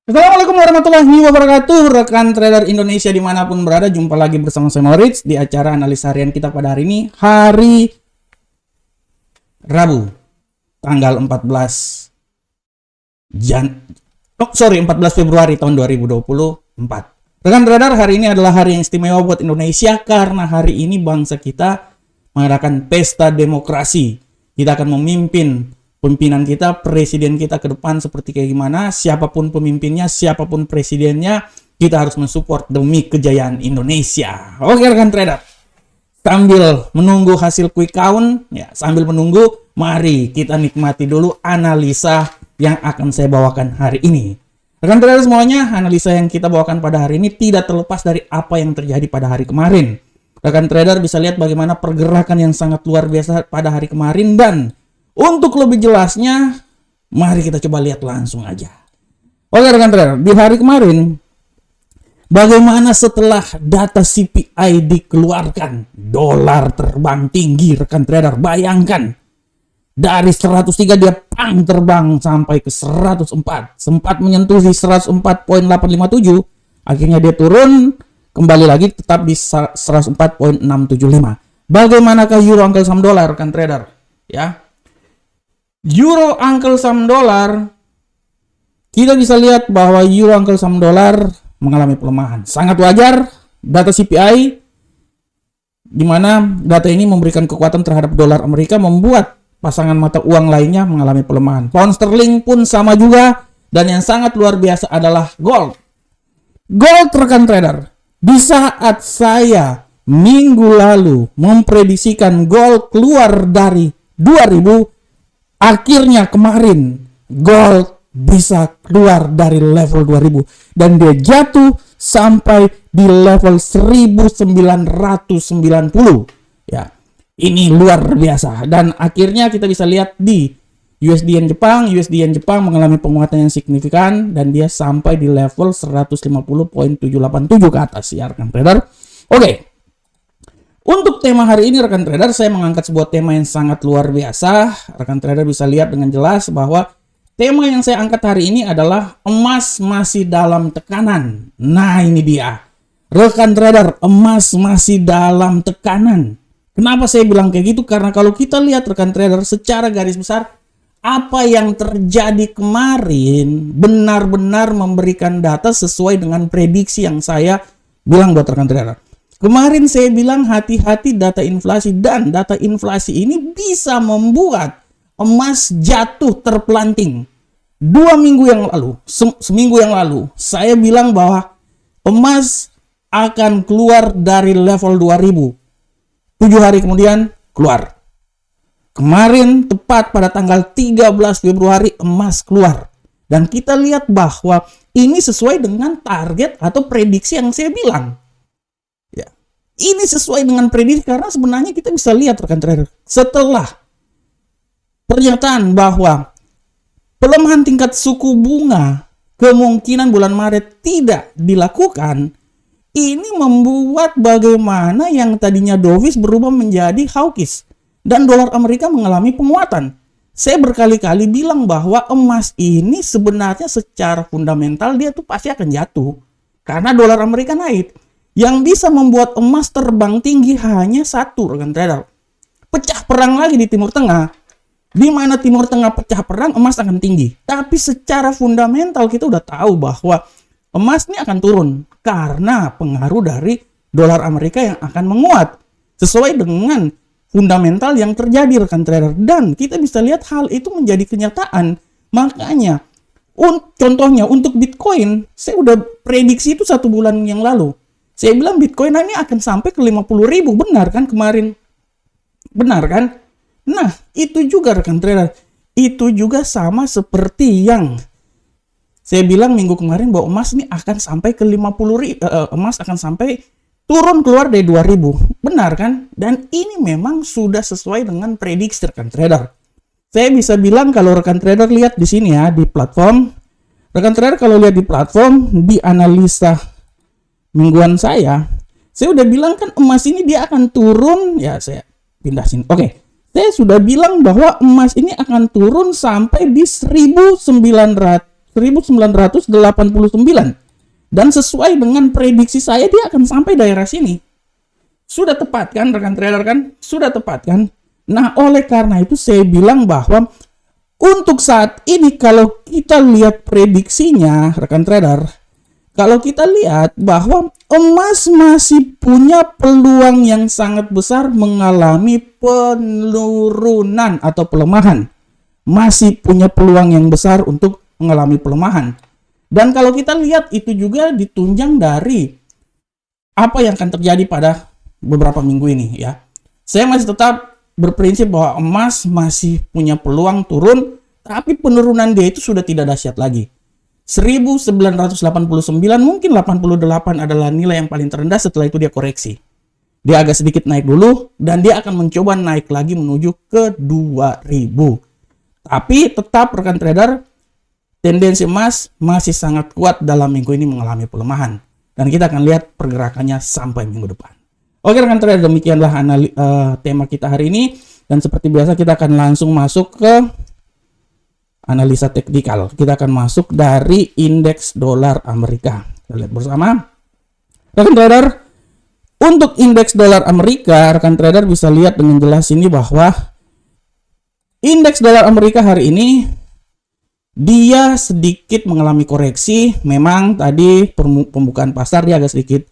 Assalamualaikum warahmatullahi wabarakatuh, rekan trader Indonesia dimanapun berada. Jumpa lagi bersama saya Moritz di acara analisa harian kita pada hari ini, hari Rabu, tanggal 14 Februari tahun 2024. Rekan trader, hari ini adalah hari yang istimewa buat Indonesia karena hari ini bangsa kita mengadakan pesta demokrasi. Kita akan memimpin pimpinan kita, presiden kita ke depan seperti kayak gimana. Siapapun pemimpinnya, siapapun presidennya, kita harus mensupport demi kejayaan Indonesia. Oke rekan trader, sambil menunggu hasil quick count, sambil menunggu, mari kita nikmati dulu analisa yang akan saya bawakan hari ini. Rekan trader semuanya, analisa yang kita bawakan pada hari ini tidak terlepas dari apa yang terjadi pada hari kemarin. Rekan trader bisa lihat bagaimana pergerakan yang sangat luar biasa pada hari kemarin, dan untuk lebih jelasnya, mari kita coba lihat langsung aja. Oke rekan trader, di hari kemarin, bagaimana setelah data CPI dikeluarkan, dolar terbang tinggi rekan trader. Bayangkan, dari 103 dia terbang sampai ke 104. Sempat menyentuh di 104.857, akhirnya dia turun, kembali lagi tetap di 104.675. Bagaimanakah euro angka saham dolar rekan trader? Ya. Euro Uncle Sam dolar, kita bisa lihat bahwa euro Uncle Sam dolar mengalami pelemahan. Sangat wajar, data CPI di mana data ini memberikan kekuatan terhadap dolar Amerika membuat pasangan mata uang lainnya mengalami pelemahan. Pound sterling pun sama juga, dan yang sangat luar biasa adalah gold. Gold rekan trader, di saat saya minggu lalu memprediksikan gold keluar dari 2000, akhirnya kemarin gold bisa keluar dari level 2000 dan dia jatuh sampai di level 1990. Ya, ini luar biasa, dan akhirnya kita bisa lihat di USD Yen Jepang mengalami penguatan yang signifikan dan dia sampai di level 150.787 ke atas ya rekan trader. Oke. Untuk tema hari ini rekan trader, saya mengangkat sebuah tema yang sangat luar biasa. Rekan trader bisa lihat dengan jelas bahwa tema yang saya angkat hari ini adalah emas masih dalam tekanan. Nah ini dia. Rekan trader, emas masih dalam tekanan. Kenapa saya bilang kayak gitu? Karena kalau kita lihat rekan trader secara garis besar, apa yang terjadi kemarin benar-benar memberikan data sesuai dengan prediksi yang saya bilang buat rekan trader. Kemarin saya bilang hati-hati data inflasi, dan data inflasi ini bisa membuat emas jatuh terpelanting. 2 minggu yang lalu, seminggu yang lalu, saya bilang bahwa emas akan keluar dari level 2000. 7 hari kemudian keluar. Kemarin tepat pada tanggal 13 Februari emas keluar. Dan kita lihat bahwa ini sesuai dengan target atau prediksi yang saya bilang. Ini sesuai dengan prediksi karena sebenarnya kita bisa lihat rekan trader, setelah pernyataan bahwa pelemahan tingkat suku bunga kemungkinan bulan Maret tidak dilakukan, ini membuat bagaimana yang tadinya dovish berubah menjadi hawkish dan dolar Amerika mengalami penguatan. Saya berkali-kali bilang bahwa emas ini sebenarnya secara fundamental dia tuh pasti akan jatuh karena dolar Amerika naik. Yang bisa membuat emas terbang tinggi hanya satu rekan trader. Pecah perang lagi di Timur Tengah. Di mana Timur Tengah pecah perang, emas akan tinggi. Tapi secara fundamental kita udah tahu bahwa emas ini akan turun karena pengaruh dari dolar Amerika yang akan menguat. Sesuai dengan fundamental yang terjadi rekan trader. Dan kita bisa lihat hal itu menjadi kenyataan. Makanya, contohnya untuk Bitcoin, saya udah prediksi itu 1 bulan yang lalu. Saya bilang Bitcoin ini akan sampai ke 50.000, benar kan kemarin? Benar kan? Nah, itu juga rekan trader. Itu juga sama seperti yang saya bilang minggu kemarin bahwa emas ini akan sampai ke 50.000, emas akan sampai turun keluar dari 2.000. Benar kan? Dan ini memang sudah sesuai dengan prediksi rekan trader. Saya bisa bilang kalau rekan trader lihat di sini ya di platform. Rekan trader kalau lihat di platform di analisa mingguan saya udah bilang kan emas ini dia akan turun, ya saya pindah sini. Oke, saya sudah bilang bahwa emas ini akan turun sampai di 1900 1989. Dan sesuai dengan prediksi saya, dia akan sampai daerah sini. Sudah tepat kan rekan trader kan? Sudah tepat kan? Nah, oleh karena itu saya bilang bahwa untuk saat ini kalau kita lihat prediksinya rekan trader, kalau kita lihat bahwa emas masih punya peluang yang sangat besar mengalami penurunan atau pelemahan. Masih punya peluang yang besar untuk mengalami pelemahan. Dan kalau kita lihat itu juga ditunjang dari apa yang akan terjadi pada beberapa minggu ini ya. Saya masih tetap berprinsip bahwa emas masih punya peluang turun, tapi penurunan dia itu sudah tidak dahsyat lagi. 1989 mungkin 88 adalah nilai yang paling terendah, setelah itu dia koreksi. Dia agak sedikit naik dulu dan dia akan mencoba naik lagi menuju ke 2000. Tapi tetap rekan trader, tendensi emas masih sangat kuat dalam minggu ini mengalami pelemahan. Dan kita akan lihat pergerakannya sampai minggu depan. Oke rekan trader, demikianlah tema kita hari ini. Dan seperti biasa kita akan langsung masuk ke analisa teknikal. Kita akan masuk dari indeks dolar Amerika. Kita lihat bersama. Rekan trader, untuk indeks dolar Amerika, rekan trader bisa lihat dengan jelas ini bahwa indeks dolar Amerika hari ini dia sedikit mengalami koreksi. Memang tadi pembukaan pasar dia agak sedikit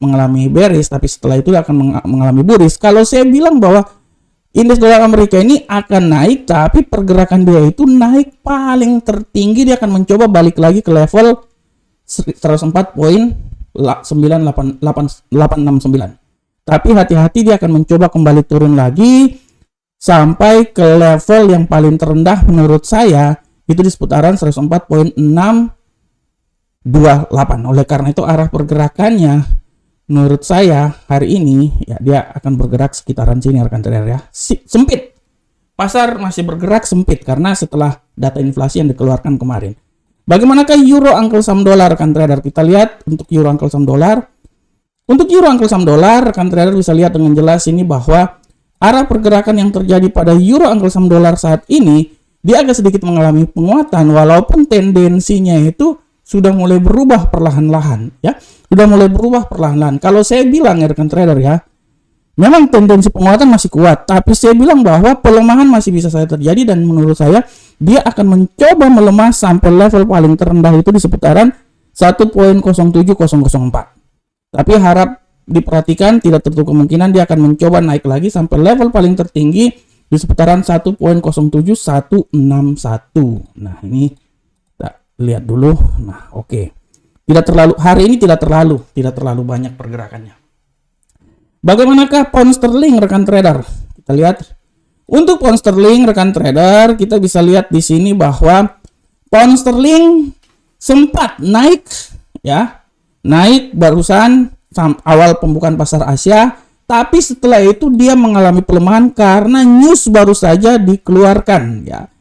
mengalami bearish, tapi setelah itu dia akan mengalami bullish. Kalau saya bilang bahwa indeks dolar Amerika ini akan naik, tapi pergerakan dia itu naik paling tertinggi, dia akan mencoba balik lagi ke level 104.98869. Tapi hati-hati, dia akan mencoba kembali turun lagi sampai ke level yang paling terendah menurut saya itu di seputaran 104.628. Oleh karena itu arah pergerakannya menurut saya hari ini ya dia akan bergerak sekitaran sini rekan trader ya. Sempit. Pasar masih bergerak sempit karena setelah data inflasi yang dikeluarkan kemarin. Bagaimanakah euro uncle saham dolar rekan trader? Kita lihat untuk euro uncle saham dolar. Untuk euro uncle saham dolar rekan trader bisa lihat dengan jelas ini bahwa arah pergerakan yang terjadi pada euro uncle saham dolar saat ini dia agak sedikit mengalami penguatan walaupun tendensinya itu sudah mulai berubah perlahan-lahan ya. Sudah mulai berubah perlahan-lahan. Kalau saya bilang ya rekan trader ya, memang tendensi penguatan masih kuat, tapi saya bilang bahwa pelemahan masih bisa saja terjadi dan menurut saya dia akan mencoba melemah sampai level paling terendah itu di seputaran 1.07004. Tapi harap diperhatikan, tidak tertutup kemungkinan dia akan mencoba naik lagi sampai level paling tertinggi di seputaran 1.07161. Nah, ini kita lihat dulu. Nah, oke. Tidak terlalu hari ini tidak terlalu banyak pergerakannya. Bagaimanakah pound sterling rekan trader? Kita lihat. Untuk pound sterling rekan trader, kita bisa lihat di sini bahwa pound sterling sempat naik ya. Naik barusan awal pembukaan pasar Asia. Tapi setelah itu dia mengalami pelemahan karena news baru saja dikeluarkan ya.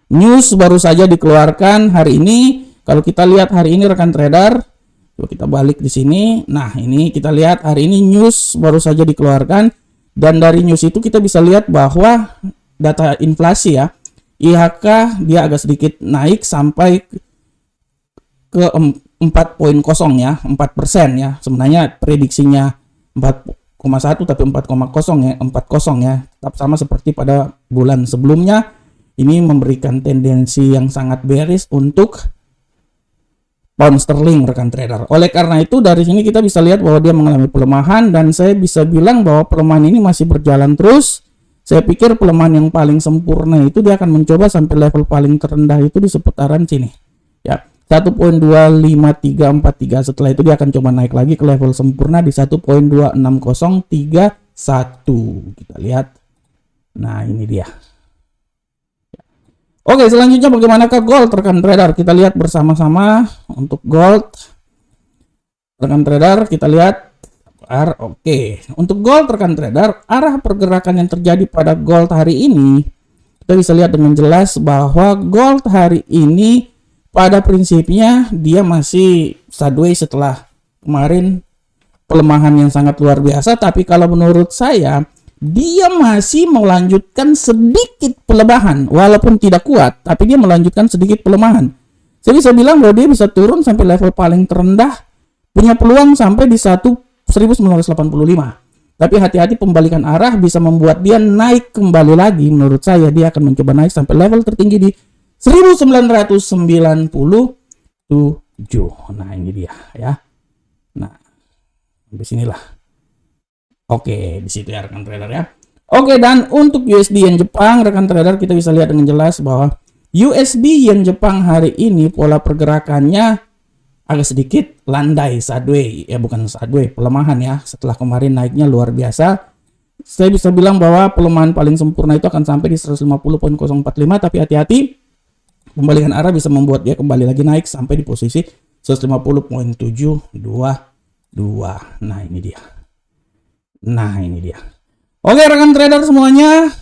News baru saja dikeluarkan hari ini. Kalau kita lihat hari ini rekan trader, coba kita balik di sini. Nah, ini kita lihat hari ini news baru saja dikeluarkan dan dari news itu kita bisa lihat bahwa data inflasi ya. IHK dia agak sedikit naik sampai ke 4.0 ya, 4% ya. Sebenarnya prediksinya 4,1 tapi 4,0 ya, 40 ya. Tetap sama seperti pada bulan sebelumnya. Ini memberikan tendensi yang sangat bearish untuk pound sterling rekan trader. Oleh karena itu dari sini kita bisa lihat bahwa dia mengalami pelemahan dan saya bisa bilang bahwa pelemahan ini masih berjalan terus. Saya pikir pelemahan yang paling sempurna itu dia akan mencoba sampai level paling terendah itu di seputaran sini. Ya. 1.25343. Setelah itu dia akan coba naik lagi ke level sempurna di 1.26031. Kita lihat. Nah, ini dia. Oke, selanjutnya bagaimanakah gold rekan trader? Kita lihat bersama-sama untuk gold. Rekan trader, kita lihat. Oke, untuk gold rekan trader, arah pergerakan yang terjadi pada gold hari ini, kita bisa lihat dengan jelas bahwa gold hari ini pada prinsipnya dia masih sideways setelah kemarin pelemahan yang sangat luar biasa. Tapi kalau menurut saya dia masih melanjutkan sedikit pelemahan walaupun tidak kuat, tapi dia melanjutkan sedikit pelemahan. Saya bisa bilang bahwa dia bisa turun sampai level paling terendah, punya peluang sampai di 1985. Tapi hati-hati, pembalikan arah bisa membuat dia naik kembali lagi. Menurut saya dia akan mencoba naik sampai level tertinggi di 1997. Nah, ini dia ya. Nah, sampai sinilah. Oke, di situ ya rekan trader ya. Oke, dan untuk USD Yen Jepang, rekan trader, kita bisa lihat dengan jelas bahwa USD Yen Jepang hari ini pola pergerakannya agak sedikit landai, sideways, ya bukan sideways, pelemahan ya. Setelah kemarin naiknya luar biasa. Saya bisa bilang bahwa pelemahan paling sempurna itu akan sampai di 150.045, tapi hati-hati, pembalikan arah bisa membuat dia kembali lagi naik sampai di posisi 150.722. Nah, ini dia. Oke, rekan trader semuanya.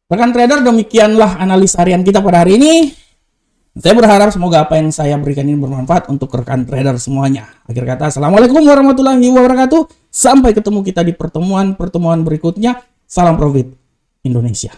Rekan trader, demikianlah analis harian kita pada hari ini. Saya berharap semoga apa yang saya berikan ini bermanfaat untuk rekan trader semuanya. Akhir kata, assalamualaikum warahmatullahi wabarakatuh. Sampai ketemu kita di pertemuan berikutnya. Salam profit Indonesia.